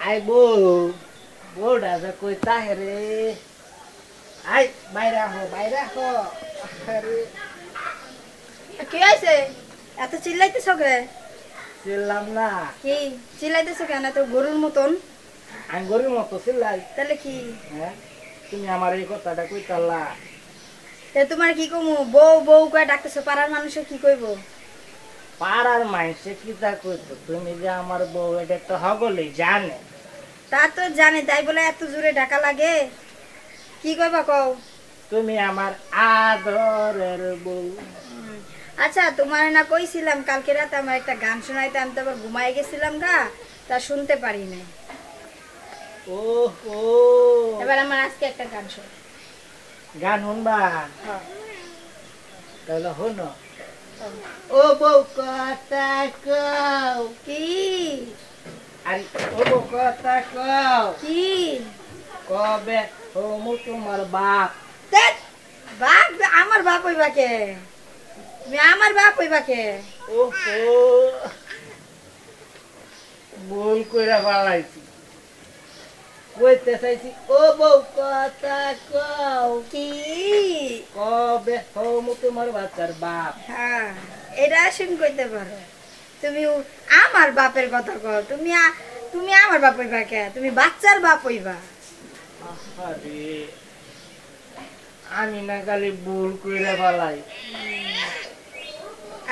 I বউ বউটা যে কই তাহেরে আই বাইরা হো আরে কি হয়েছে? এত চিল্লাইতেছ কে? চিল্লাম না। কি চিল্লাইতেছ কেন এত গরুর মতন? আমি গরিব মতো চিল্লাই। তাহলে কি? হ্যাঁ তুমি আমার এই কথাটা কইতাল্লা। তোমার কি কমু? বউ বউ কয়ে ডাকতেছো, পাড়ার মানুষে কি কইব? পাড়ার মাইসে কি তা কইতো, তুমি যে আমার বউ এটা তো হগলেই জানে। তা তো জানে, তাই বলে এত জোরে ডাকা লাগে? কি কইবা কও? তুমি আমার আদরের বউ। আচ্ছা, তোমার না কইছিলাম কালকে রাতে আমার একটা গান শোনাইতে, আমি তো আবার ঘুমাই গেছিলাম গা, তা শুনতে পারি নাই। ও ও এবার আমার আজকে একটা গান শোন। গান শুনবা? হ্যাঁ। তাহলে শোনো। ও বউ কথা কও। কি? আরে ও বউ কথা কও। কি? কবে হমু তোমার বাপ? ধ্যাৎ, বাপ? আমার বাপ হইবা কে? তুমি আমার বাপ হইবা কে? ও ভুল কইরা ফেলাইছি। কইতে চাইছি ও বউ কথা কও। কি? কবে হমু তোমার বাচ্চার বাপ? হ্যাঁ, এটা শুন কইতে পারো। তুমি আমার বাপের কথা কও। তুমি আমার বাপ হইবা কে? তুমি বাচ্চার বাপ হইবা। আরে আমি না খালি ভুল কইরা ফেলাই।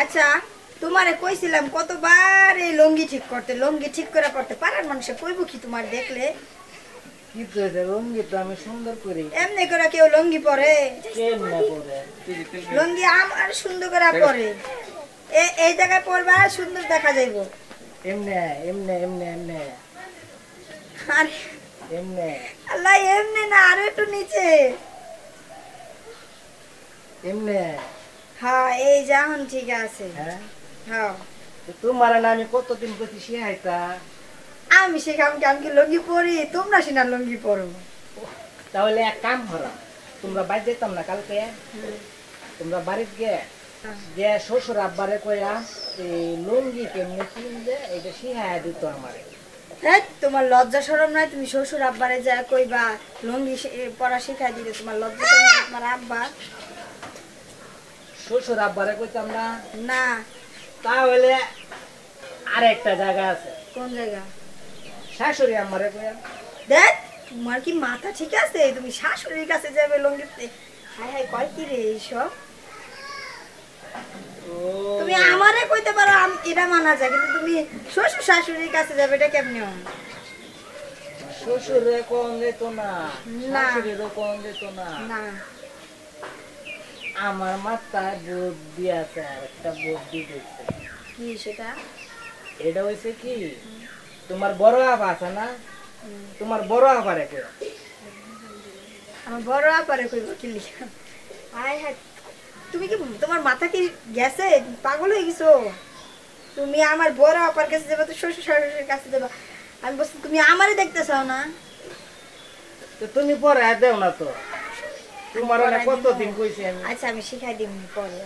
আচ্ছা, তোমারে কইছিলাম কতবার এই লঙ্গি ঠিক করতে, লঙ্গি ঠিক করে পড়তে। পাড়ার মানুষে কইব কি তোমার দেখলে? কি কইছে লঙ্গি তো আমি সুন্দর করি। এমনি করে কেউ লঙ্গি পরে? কেমনে করে? লঙ্গি আমার সুন্দর করে পরে। এই জায়গায় পরবা, সুন্দর দেখা যাইব। এমনে এমনে এমনে এমনে আরে এমনে আল্লাহ, এমনি না, আরো একটু নিচে। এমনে। হ্যাঁ, এই যেমন ঠিক আছে। হ্যাঁ হ্যাঁ, তোমার না আমি কতদিন কইছি শিখাইতা। আমি শেখাম কি? আমি কি লঙ্গি পরি? তোমরা সিনা লঙ্গি পরো। তাহলে এক কাম করো, তোমরা বাইরে যেতাম না কালকে, তোমরা বাড়িতে গিয়ে যে শ্বশুর আব্বারে কইয়া এই লুঙ্গি কেমনে কিনবে এটা শিখাইয়া দিত আমারে। হ্যাঁ, তোমার লজ্জা শরম নাই? তুমি শ্বশুর আব্বারে যা কইবা লঙ্গি পরা শিখাই দিলে, তোমার লজ্জা শরম নাই? তোমার আব্বা শ্বশুর আব্বারে কইতাম না? না। তাহলে আরেকটা জায়গা আছে। কোন জায়গা? শাশুড়ি আমারে কইয়া। দেখ, তোমার কি মাথা ঠিক আছে? তুমি শাশুড়ির কাছে যাবে লঙ্গি? হাই হাই, কয় কি রে এইসব? ও তুমি আমারে কইতে পারো, এটা মানা যায়, কিন্তু তুমি শ্বশুর শাশুড়ির কাছে যাবে, এটা কেমনে হয়? শ্বশুরে কোন দিত না, না। শাশুড়িরও কোন দিত না। না। আমার মাথায় বুদ্ধি আছে, আর একটা বুদ্ধি দিচ্ছে। কি সেটা? এটা হইছে কি, তোমার বড় আপা আছে না, তোমার বড় আপারে কইয়া। আমার বড় আপারে কইব কি লিখা? হাই হাই, তুমি কি, তোমার মাথা কি গেছে? পাগল হয়ে গেছো? তুমি আমার বড় আপার কাছে যাবে তো শ্বশুর শাশুড়ির কাছে যাবা? আমি বলছি তুমি আমারে দেখতে চাও না? তো তুমি পরে দেও না তো, তোমার অনেক কতদিন কইছি আমি। আচ্ছা, আমি শিখাই দিব পরে।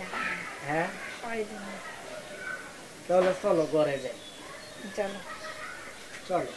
হ্যাঁ পরে দিব। তাহলে চলো ঘরে যাই। চলো। চলো।